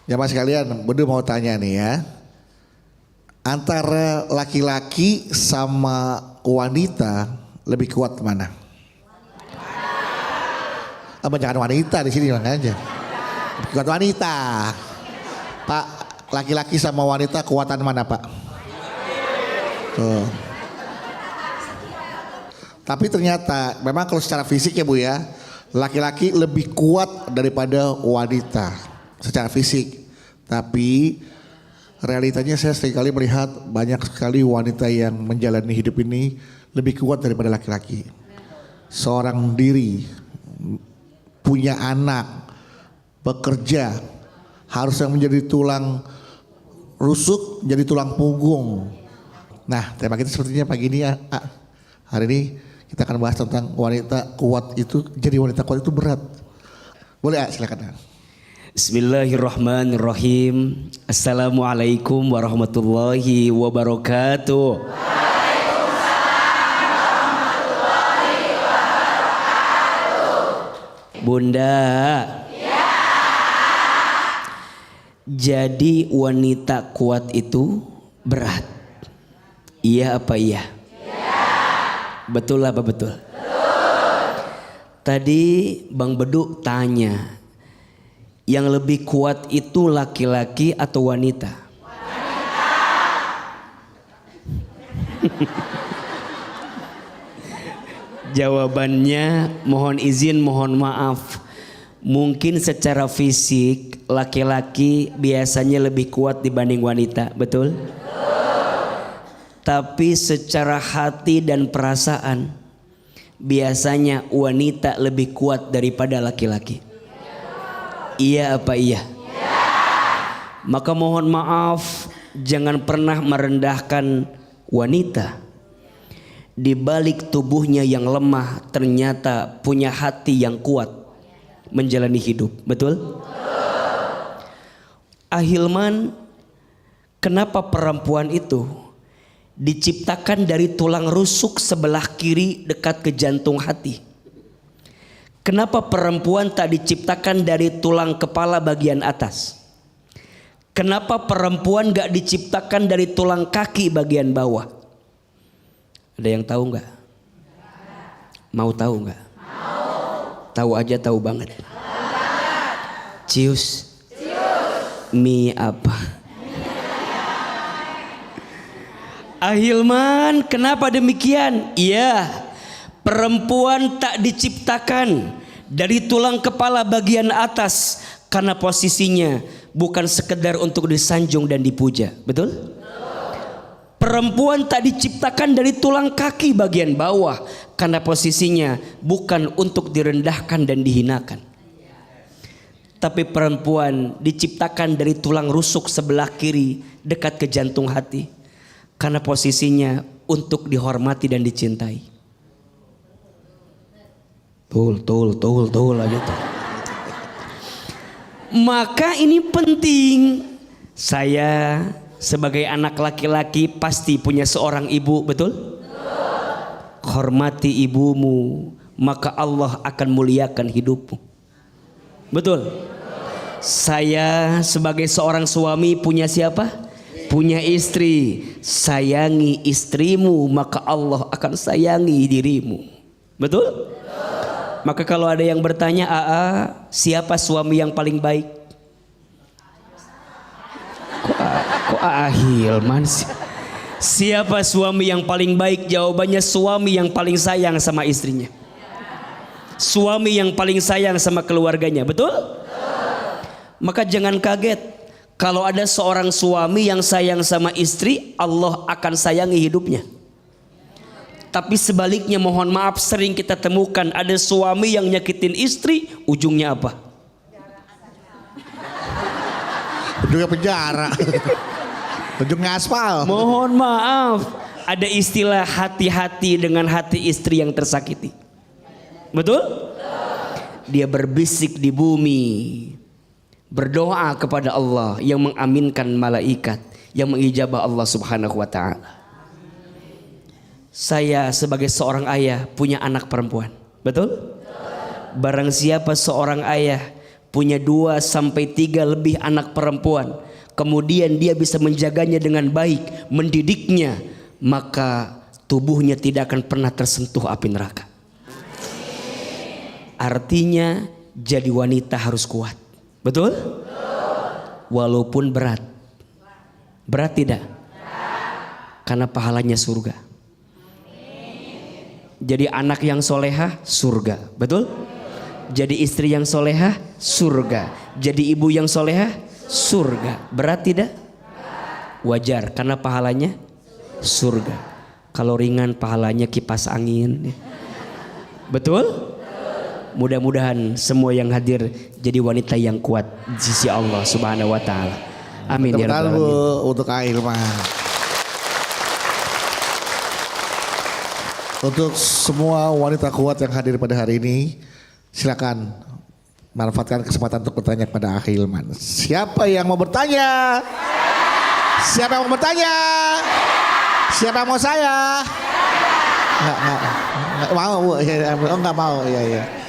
Jamaah sekalian, Bedu mau tanya nih ya. Antara laki-laki sama wanita lebih kuat mana? Jangan wanita di sini aja. Lebih kuat wanita. Pak, laki-laki sama wanita kekuatan mana, Pak? Tuh. Tapi ternyata memang kalau secara fisik ya Bu ya, laki-laki lebih kuat daripada wanita secara fisik. Tapi realitanya saya seringkali melihat banyak sekali wanita yang menjalani hidup ini lebih kuat daripada laki-laki. Seorang diri, punya anak, bekerja, harusnya menjadi tulang rusuk, jadi tulang punggung. Nah, tema kita sepertinya pagi ini ya, hari ini kita akan bahas tentang wanita kuat itu, jadi wanita kuat itu berat. Boleh ya, silakan. Bismillahirrahmanirrahim. Assalamualaikum warahmatullahi wabarakatuh. Waalaikumsalam warahmatullahi wabarakatuh. Bunda. Ya. Jadi wanita kuat itu berat. Iya apa iya? Betul apa betul? Betul. Tadi Bang Bedu tanya, yang lebih kuat itu laki-laki atau wanita? Wanita. Jawabannya mohon izin, mohon maaf. Mungkin secara fisik laki-laki biasanya lebih kuat dibanding wanita, betul? Tapi secara hati dan perasaan biasanya wanita lebih kuat daripada laki-laki. Iya apa iya? Maka mohon maaf, jangan pernah merendahkan wanita. Di balik tubuhnya yang lemah ternyata punya hati yang kuat menjalani hidup. Betul? Ahilman, kenapa perempuan itu diciptakan dari tulang rusuk sebelah kiri dekat ke jantung hati? Kenapa perempuan tak diciptakan dari tulang kepala bagian atas? Kenapa perempuan gak diciptakan dari tulang kaki bagian bawah? Ada yang tahu gak? Mau tahu gak? Tahu aja, tahu banget. Cius. Mie apa? Ahilman, kenapa demikian? Iya, perempuan tak diciptakan dari tulang kepala bagian atas karena posisinya bukan sekedar untuk disanjung dan dipuja. Betul? Perempuan tak diciptakan dari tulang kaki bagian bawah karena posisinya bukan untuk direndahkan dan dihinakan. Tapi perempuan diciptakan dari tulang rusuk sebelah kiri dekat ke jantung hati karena posisinya untuk dihormati dan dicintai. Tul aja tuh. Maka ini penting. Saya sebagai anak laki-laki pasti punya seorang ibu, betul? Hormati ibumu, maka Allah akan muliakan hidupmu. Betul? Saya sebagai seorang suami punya siapa? Punya istri. Sayangi istrimu, maka Allah akan sayangi dirimu. Betul? Maka kalau ada yang bertanya, siapa suami yang paling baik? Kok Hilman sih? Siapa suami yang paling baik? Jawabannya suami yang paling sayang sama istrinya. Suami yang paling sayang sama keluarganya. Betul? Maka jangan kaget kalau ada seorang suami yang sayang sama istri, Allah akan sayangi hidupnya. Tapi sebaliknya mohon maaf, sering kita temukan ada suami yang nyakitin istri, ujungnya apa? Ujungnya penjara. Ujungnya aspal. Mohon maaf, ada istilah hati-hati dengan hati istri yang tersakiti. Betul? Dia berbisik di bumi, berdoa kepada Allah yang mengaminkan malaikat, yang mengijabah Allah Subhanahu wa ta'ala. Saya sebagai seorang ayah punya anak perempuan. Betul? Barang siapa seorang ayah punya 2 sampai 3 lebih anak perempuan, kemudian dia bisa menjaganya dengan baik, mendidiknya, maka tubuhnya tidak akan pernah tersentuh api neraka. Artinya jadi wanita harus kuat. Betul? Walaupun berat. Berat tidak? Karena pahalanya surga. Jadi anak yang solehah surga. Betul? Jadi istri yang solehah surga. Jadi ibu yang solehah surga. Berat tidak? Wajar karena pahalanya surga. Kalau ringan pahalanya kipas angin. Betul? Mudah-mudahan semua yang hadir jadi wanita yang kuat di sisi Allah Subhanahu wa taala. Amin ya rabbal Bu, alamin. untuk Ahilman. Untuk semua wanita kuat yang hadir pada hari ini, silakan manfaatkan kesempatan untuk bertanya kepada Ahilman. Siapa yang mau bertanya? Siapa yang mau bertanya? Siapa yang mau saya? Nggak mau Bu. Oh nggak mau. Iya.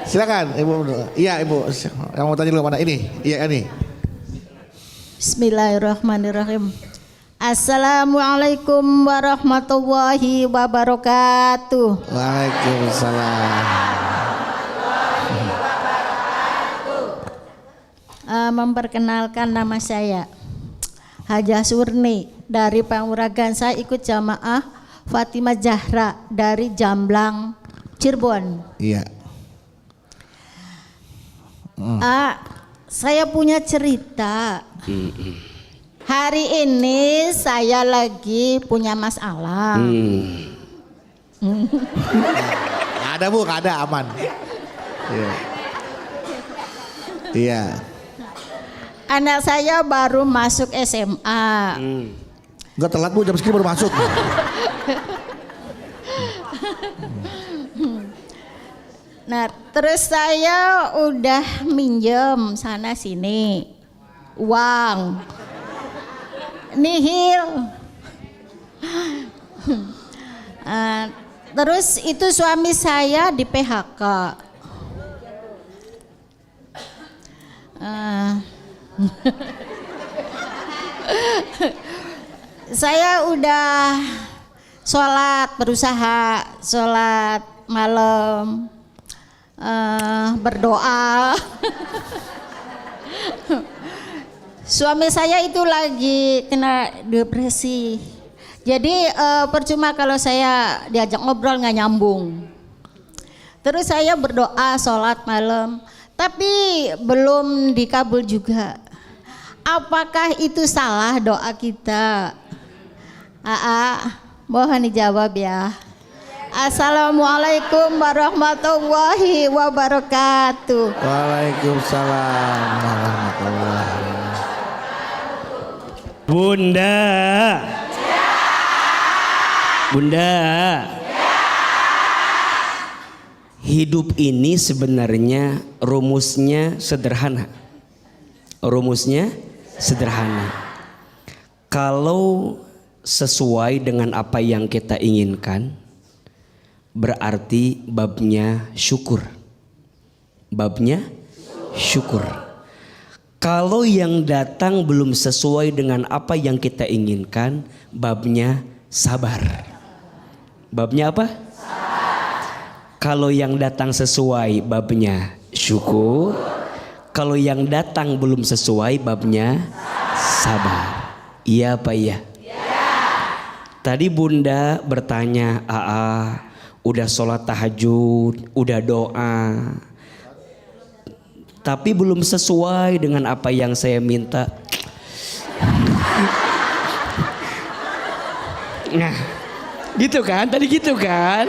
Silakan Ibu. Iya Ibu. Yang mau tanya dulu mana? Ini. Iya ini. Bismillahirrahmanirrahim. Assalamualaikum warahmatullahi wabarakatuh. Waalaikumsalam. Memperkenalkan nama saya Hajah Surni dari Panguragan. Saya ikut jamaah Fatimah Zahra dari Jamblang, Cirebon. Iya. Saya punya cerita. Hari ini saya lagi punya masalah. Ada Bu, ada aman. Iya. Iya. Anak saya baru masuk SMA. Enggak telat Bu, jam segini baru masuk. Nah, terus saya udah minjem sana sini uang nihil. Terus itu suami saya di PHK. Saya udah berusaha sholat malam, berdoa. Suami saya itu lagi kena depresi. Jadi percuma kalau saya diajak ngobrol nggak nyambung. Terus saya berdoa sholat malam, tapi belum dikabul juga. Apakah itu salah doa kita? Mohon dijawab ya. Assalamualaikum warahmatullahi wabarakatuh. Waalaikumsalam warahmatullahi wabarakatuh. Bunda. Bunda. Hidup ini sebenarnya rumusnya sederhana. Rumusnya sederhana. Kalau sesuai dengan apa yang kita inginkan, berarti babnya syukur. Babnya syukur. Kalau yang datang belum sesuai dengan apa yang kita inginkan, babnya sabar. Babnya apa? Kalau yang datang sesuai, babnya syukur. Kalau yang datang belum sesuai, babnya sabar. Iya apa iya? Tadi Bunda bertanya, udah sholat tahajud, udah doa, tapi belum sesuai dengan apa yang saya minta. Nah, gitu kan? Tadi gitu kan?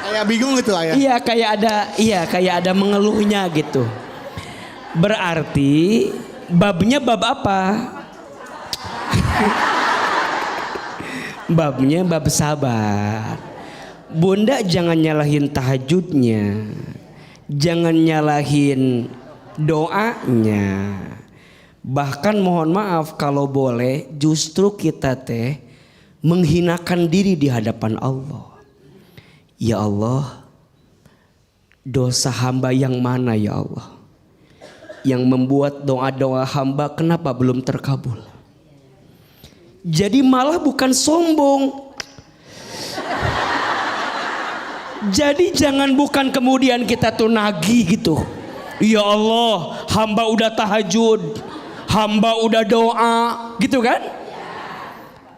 Kayak bingung gitu Ayah. Iya kayak ada mengeluhnya gitu. Berarti babnya bab apa? Babnya bab sabar. Bunda jangan nyalahin tahajudnya, jangan nyalahin doanya. Bahkan mohon maaf kalau boleh, justru kita menghinakan diri di hadapan Allah. Ya Allah, dosa hamba yang mana ya Allah yang membuat doa-doa hamba kenapa belum terkabul. Jadi malah bukan sombong. Jadi jangan bukan kemudian kita tuh nagih gitu. Ya Allah, hamba udah tahajud, hamba udah doa, gitu kan?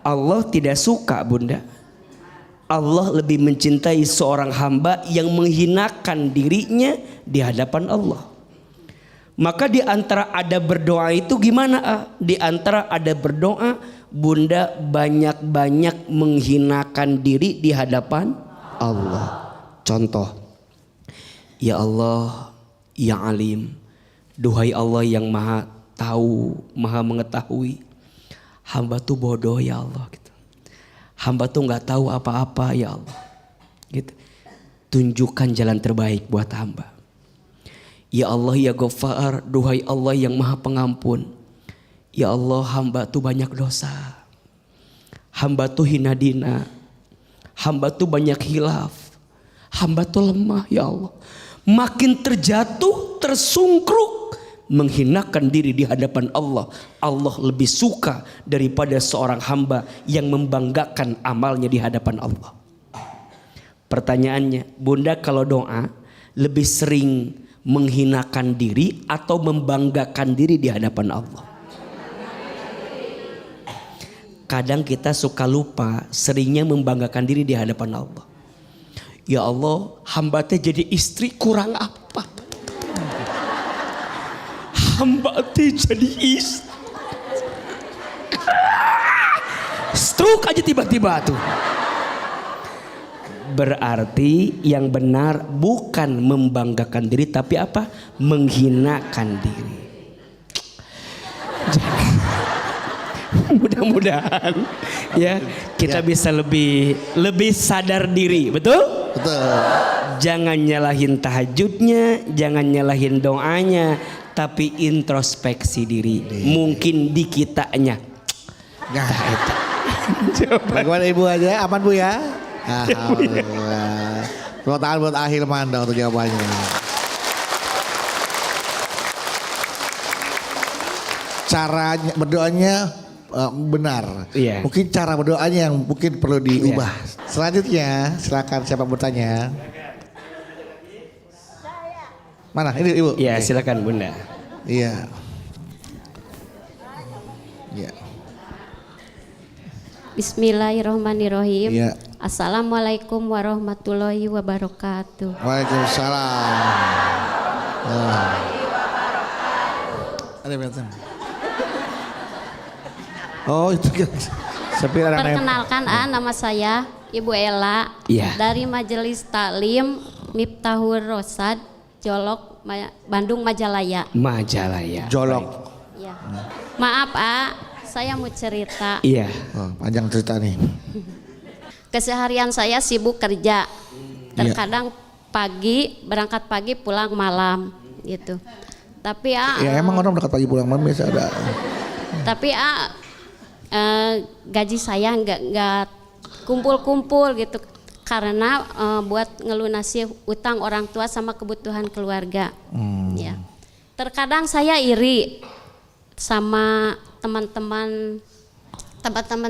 Allah tidak suka, Bunda. Allah lebih mencintai seorang hamba yang menghinakan dirinya di hadapan Allah. Maka di antara ada berdoa itu gimana? Di antara ada berdoa, Bunda banyak-banyak menghinakan diri di hadapan Allah. Contoh, ya Allah, ya Alim, duhai Allah yang maha tahu, maha mengetahui, hamba tuh bodoh ya Allah gitu. Hamba tuh nggak tahu apa-apa ya Allah gitu. Tunjukkan jalan terbaik buat hamba. Ya Allah ya Ghaffar, duhai Allah yang maha pengampun, ya Allah hamba tuh banyak dosa, hamba tuh hina dina, hamba tuh banyak hilaf, hamba tuh lemah ya Allah. Makin terjatuh, tersungkruk, menghinakan diri di hadapan Allah. Allah lebih suka daripada seorang hamba yang membanggakan amalnya di hadapan Allah. Pertanyaannya, Bunda kalau doa lebih sering menghinakan diri atau membanggakan diri di hadapan Allah? Kadang kita suka lupa, seringnya membanggakan diri di hadapan Allah. Ya Allah, hamba teh jadi istri kurang apa? Hamba teh jadi istri. Stroke aja tiba-tiba tuh. Berarti yang benar bukan membanggakan diri, tapi apa? Menghinakan diri. Mudah-mudahan ya kita bisa lebih sadar diri, betul? Betul. Jangan nyalahin tahajudnya, jangan nyalahin doanya, tapi introspeksi diri. Mungkin di kitanya. Nah, itu. Bagaimana Ibu aja? Aman Bu ya? Alhamdulillah. Tepuk tangan buat Ahilman untuk jawabannya. Caranya berdoanya benar. Iya. Mungkin cara berdoanya yang mungkin perlu diubah. Selanjutnya silakan siapa bertanya. Mana ini Ibu? Ya Oke. silakan Bunda. Iya. Iya. Bismillahirrahmanirrahim. Iya. Assalamualaikum warahmatullahi wabarakatuh. Waalaikumsalam. Ada betul. Oh itu kan. Sepi ada Perkenalkan nama saya Ibu Ella Iya. dari Majelis Taklim Miftahul Rosad Jolok Bandung Majalaya. Majalaya. Jolok. Ya. Maaf saya mau cerita. Iya. Oh, panjang cerita nih. Keseharian saya sibuk kerja. Terkadang berangkat pagi pulang malam gitu. Tapi Ya emang orang berangkat pagi pulang malam biasa ada. Tapi gaji saya nggak kumpul-kumpul gitu karena buat ngelunasi utang orang tua sama kebutuhan keluarga. Ya. Terkadang saya iri sama teman-teman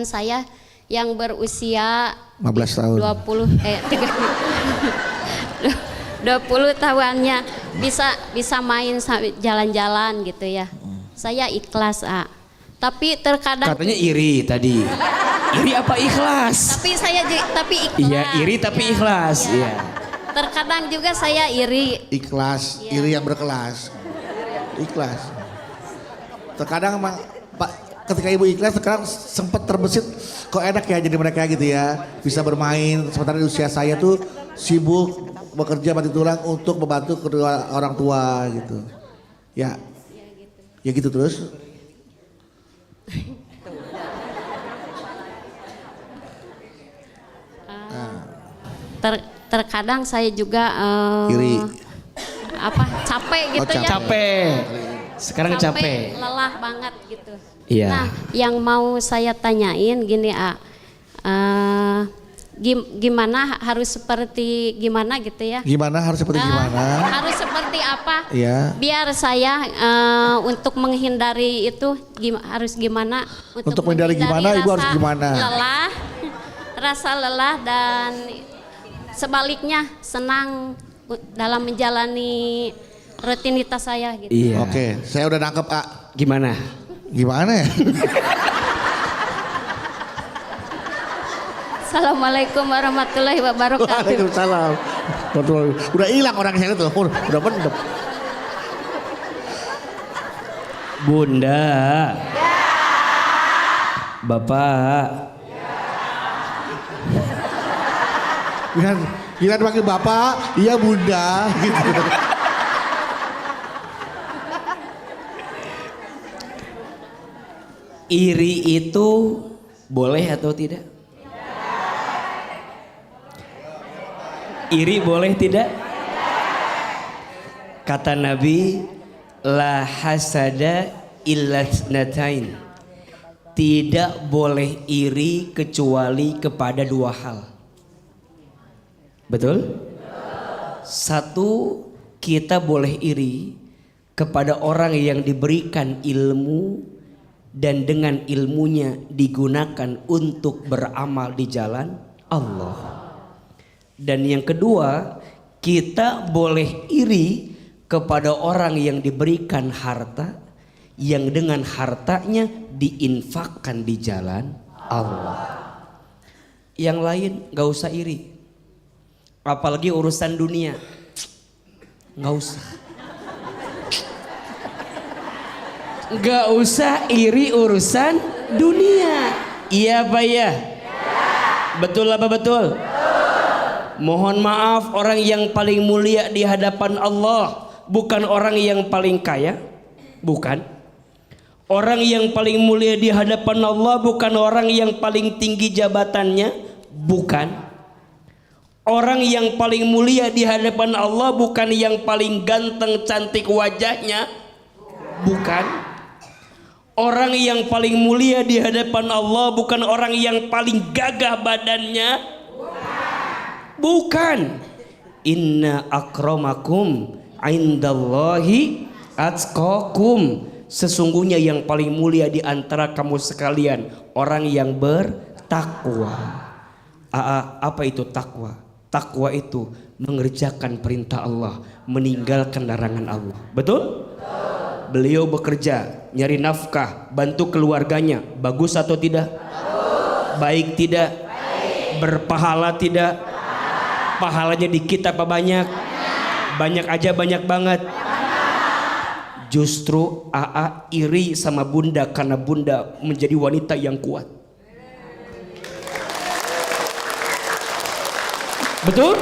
saya yang berusia 15 tahun. 20 tahuannya bisa main jalan-jalan gitu ya. Saya ikhlas tapi terkadang Katanya iri tadi. Iri apa ikhlas? tapi ikhlas. Iya, iri tapi ikhlas. Iya. Terkadang juga saya iri. Ikhlas, iri yang berkelas. Ikhlas. Terkadang emang Pak ketika Ibu ikhlas sekarang sempat terbesit kok enak ya jadi mereka gitu ya. Bisa bermain sementara di usia saya tuh sibuk bekerja mati tulang untuk membantu kedua orang tua gitu. Ya. Ya gitu terus. Terkadang saya juga Iri. capek gitu ya. Capek. Sekarang capek. Lelah banget gitu. Iya. Nah, yang mau saya tanyain gini gimana harus seperti gimana gitu ya. Gimana harus seperti gimana? Harus seperti apa? Ya. Biar saya untuk menghindari itu harus gimana? Untuk menghindari gimana, Ibu harus gimana? Lelah, rasa lelah dan sebaliknya senang dalam menjalani rutinitas saya gitu. Iya. Oke, saya udah nangkep A. Gimana? Gimana ya? Assalamualaikum warahmatullahi wabarakatuh. Waalaikumsalam. Betul. Udah hilang orang saya itu, udah mendem. Bunda. Bapak. Gila panggil bapak, iya bunda gitu. Iri itu boleh atau tidak? Iri boleh tidak? Kata Nabi, la hasada illa tsnatain. Tidak boleh iri kecuali kepada dua hal. Betul? Satu, kita boleh iri kepada orang yang diberikan ilmu dan dengan ilmunya digunakan untuk beramal di jalan Allah. Dan yang kedua, kita boleh iri kepada orang yang diberikan harta yang dengan hartanya diinfakkan di jalan Allah. Yang lain gak usah iri. Apalagi urusan dunia, gak usah. Gak usah iri urusan dunia. Iya apa ya? Betul apa betul? Mohon maaf, orang yang paling mulia di hadapan Allah bukan orang yang paling kaya, bukan. Orang yang paling mulia di hadapan Allah bukan orang yang paling tinggi jabatannya, bukan. Orang yang paling mulia di hadapan Allah bukan yang paling ganteng cantik wajahnya, bukan. Orang yang paling mulia di hadapan Allah bukan orang yang paling gagah badannya, bukan. Inna akramakum indallahi atqakum. Sesungguhnya yang paling mulia di antara kamu sekalian orang yang bertakwa. Apa itu takwa? Takwa itu mengerjakan perintah Allah, meninggalkan larangan Allah. Betul? Beliau bekerja, nyari nafkah, bantu keluarganya. Bagus atau tidak? Baik tidak? Berpahala tidak? Pahalanya dikit apa banyak? Banyak aja, banyak banget. Justru AA iri sama bunda karena bunda menjadi wanita yang kuat. Betul?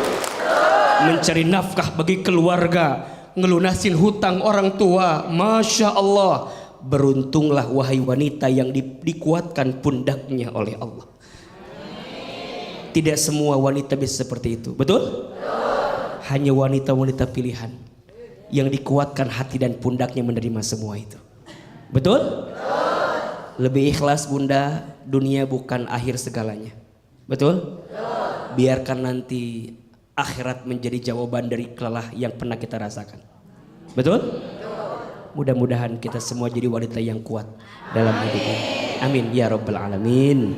Mencari nafkah bagi keluarga, ngelunasin hutang orang tua. Masya Allah. Beruntunglah wahai wanita yang dikuatkan pundaknya oleh Allah. Tidak semua wanita bisa seperti itu. Betul? Hanya wanita-wanita pilihan yang dikuatkan hati dan pundaknya menerima semua itu. Betul? Lebih ikhlas bunda, dunia bukan akhir segalanya. Betul? Biarkan nanti akhirat menjadi jawaban dari kelelah yang pernah kita rasakan. Betul? Mudah-mudahan kita semua jadi wanita yang kuat dalam hidup ini. Amin ya rabbal alamin.